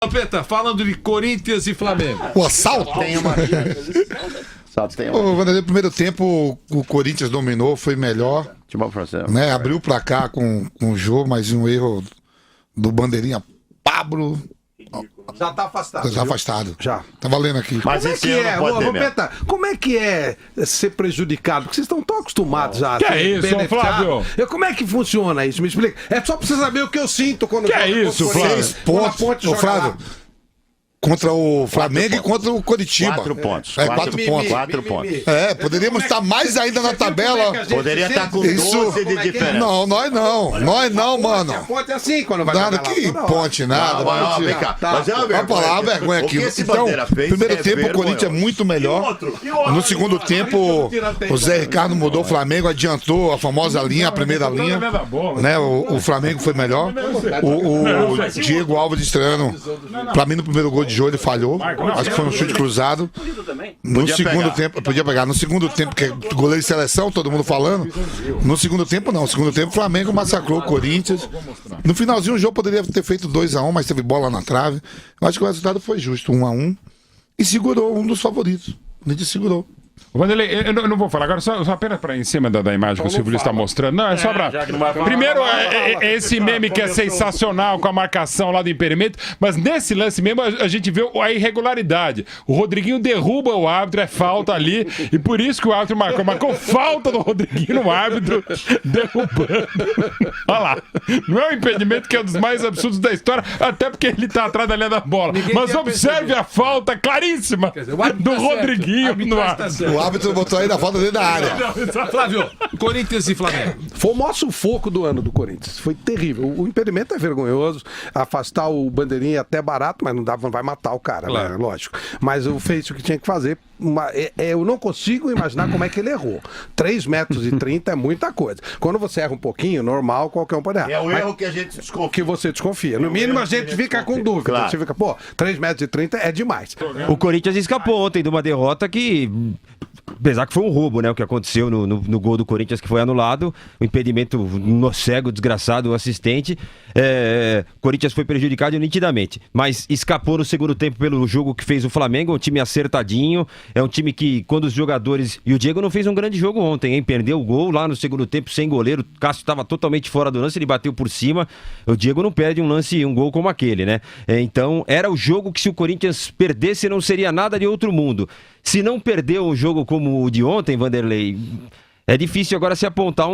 Vampeta, falando de Corinthians e Flamengo. O assalto? Tem uma O Vanderlei, no primeiro tempo, o Corinthians dominou, foi melhor. Né? Abriu o placar com o jogo, mas um erro do bandeirinha Pablo. Já tá afastado. Já afastado. Já. Tá valendo aqui. Mas Como é que é, Vampeta, como é que é ser prejudicado? Porque vocês estão tão acostumados já. Que é isso, Flávio? Como é que funciona isso? Me explica. É só pra você saber o que eu sinto quando... Que é isso, Flávio? 6 pontos. Ô, Flávio, contra o Flamengo e contra o Coritiba. 4 pontos. 4 pontos. 4 pontos. Poderíamos estar mais ainda na tabela. Poderia estar com 12 de diferença. Não, nós não, mano. A ponte é assim quando vai Nada, jogar lá, que toda hora. ponte, nada. Vem cá. Mas é uma Vai pra lá, vergonha aqui. Então, primeiro tempo o Corinthians é muito melhor. No segundo tempo, o Zé Ricardo mudou o Flamengo, adiantou a famosa linha, a primeira linha. Né? O Flamengo foi melhor. O Diego Alves estreando. Pra mim, no primeiro gol de jogo, ele falhou. Acho que foi um chute cruzado. No segundo tempo, podia pegar. No segundo tempo, que é goleiro de seleção, todo mundo falando. No segundo tempo, não. No segundo tempo, o Flamengo massacrou o Corinthians. No finalzinho, o jogo poderia ter feito 2-1, mas teve bola na trave. Eu acho que o resultado foi justo, 1-1. E segurou um dos favoritos. A gente segurou. Vanderlei, eu não vou falar agora, só apenas para em cima da imagem que o Silvio está mostrando. Não, é só para. Primeiro, esse meme que é sensacional com a marcação lá do impedimento, mas nesse lance mesmo a gente vê a irregularidade. O Rodriguinho derruba o árbitro, é falta ali, e por isso que o árbitro marcou falta do Rodriguinho no árbitro, derrubando. Olha lá. Não é um impedimento que é um dos mais absurdos da história, até porque ele está atrás da linha da bola. Mas observe a falta claríssima do Rodriguinho no árbitro. O árbitro botou aí na falta dentro da área. Flávio, Corinthians e Flamengo. Foi o maior sufoco do ano do Corinthians. Foi terrível. O impedimento é vergonhoso. Afastar o bandeirinha é até barato, mas não vai matar o cara, claro, né? Lógico. Mas fez o que tinha que fazer. Eu não consigo imaginar como é que ele errou. 3,30 metros é muita coisa. Quando você erra um pouquinho, normal, qualquer um pode errar. É o erro que a gente desconfia. Que você desconfia. No mínimo a gente fica com dúvida. Claro. Você fica, 3,30 metros é demais. O Corinthians escapou ontem de uma derrota que, apesar que foi um roubo, né? O que aconteceu no gol do Corinthians que foi anulado, o impedimento no cego, desgraçado, o assistente. O Corinthians foi prejudicado nitidamente, mas escapou no segundo tempo pelo jogo que fez o Flamengo, um time acertadinho, é um time que quando os jogadores... E o Diego não fez um grande jogo ontem, hein? Perdeu o gol lá no segundo tempo sem goleiro, o Cássio estava totalmente fora do lance, ele bateu por cima, o Diego não perde um gol como aquele, né? Então era o jogo que se o Corinthians perdesse não seria nada de outro mundo. Se não perdeu um jogo como o de ontem, Vanderlei, é difícil agora se apontar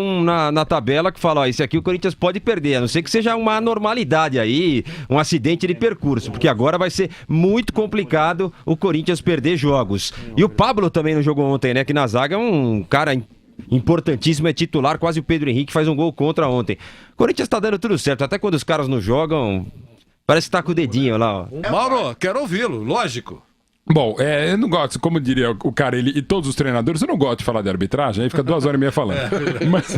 na tabela que fala, esse aqui o Corinthians pode perder, a não ser que seja uma anormalidade aí, um acidente de percurso, porque agora vai ser muito complicado o Corinthians perder jogos. E o Pablo também não jogou ontem, né, que na zaga é um cara importantíssimo, é titular, quase o Pedro Henrique faz um gol contra ontem. O Corinthians tá dando tudo certo, até quando os caras não jogam, parece que tá com o dedinho lá, ó. Mauro, quero ouvi-lo, lógico. Bom, eu não gosto, como diria o Carelli e todos os treinadores, eu não gosto de falar de arbitragem, aí fica 2h30 falando. Mas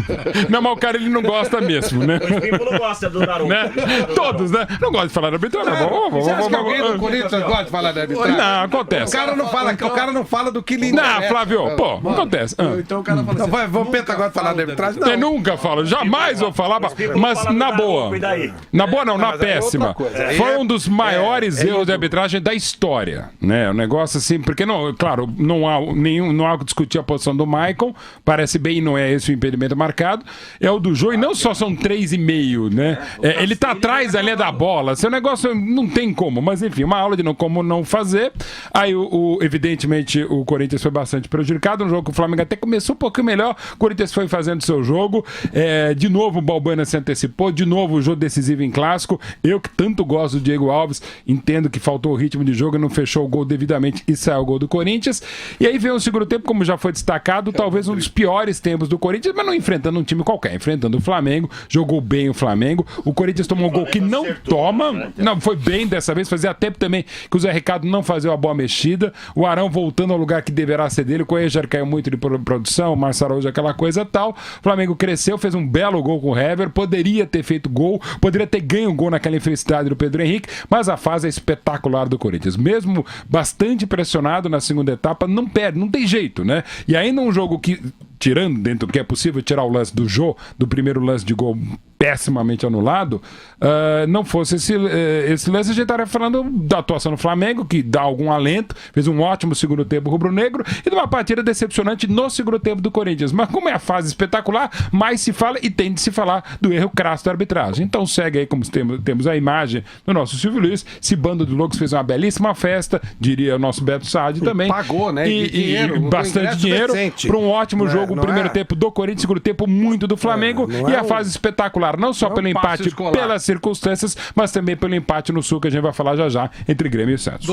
o Carelli não gosta mesmo, né? O Pipo não gosta do Naruto. Né? Todos, né? Não gosta de falar de arbitragem. Você acha que alguém do Corinthians gosta de falar de arbitragem? Não, acontece. O cara não fala do que lhe interessa. Não, Flávio, acontece. Então o cara fala assim... Vamos Penta agora falar de arbitragem? Não. Eu nunca falo, jamais vou falar, mas na boa. Na boa não, na péssima. Foi um dos maiores erros de arbitragem da história, né? Um negócio assim, porque não, claro, não há que discutir a posição do Maicon, parece bem, não é esse o impedimento marcado, é o do Jô, e não só são 3,5, né? Ele tá atrás da linha da bola, seu negócio não tem como, mas enfim, uma aula de como não fazer. Aí, evidentemente, o Corinthians foi bastante prejudicado, no jogo que o Flamengo até começou um pouquinho melhor, o Corinthians foi fazendo seu jogo, de novo o Balbuena se antecipou, de novo o jogo decisivo em clássico, eu que tanto gosto do Diego Alves, entendo que faltou o ritmo de jogo e não fechou o gol devidamente e saiu o gol do Corinthians. E aí vem o segundo tempo, como já foi destacado, talvez um dos piores tempos do Corinthians, mas não enfrentando um time qualquer, enfrentando o Flamengo, jogou bem o Flamengo, o Corinthians tomou um gol que não toma, não, foi bem dessa vez, fazia tempo também que o Zé Ricardo não fazia uma boa mexida, o Arão voltando ao lugar que deverá ser dele, o Cuéllar caiu muito de produção, o Marcelo hoje aquela coisa tal, o Flamengo cresceu, fez um belo gol com o Hever, poderia ter feito gol, poderia ter ganho um gol naquela infelicidade do Pedro Henrique, mas a fase é espetacular do Corinthians, mesmo bastante pressionado na segunda etapa, não perde, não tem jeito, né? E ainda um jogo que tirando dentro do que é possível, tirar o lance do Jô, do primeiro lance de gol pessimamente anulado, não fosse esse lance, a gente estaria falando da atuação do Flamengo, que dá algum alento, fez um ótimo segundo tempo rubro-negro, e de uma partida decepcionante no segundo tempo do Corinthians. Mas como é a fase espetacular, mais se fala e tem de se falar do erro crasso da arbitragem. Então segue aí, como temos a imagem do nosso Silvio Luiz, esse bando de loucos fez uma belíssima festa, diria o nosso Beto Saad também. Pagou, né? E bastante dinheiro para um ótimo jogo, o primeiro tempo do Corinthians, segundo tempo muito do Flamengo, e a fase espetacular, não só pelo empate, pelas circunstâncias, mas também pelo empate no Sul, que a gente vai falar já já, entre Grêmio e Santos.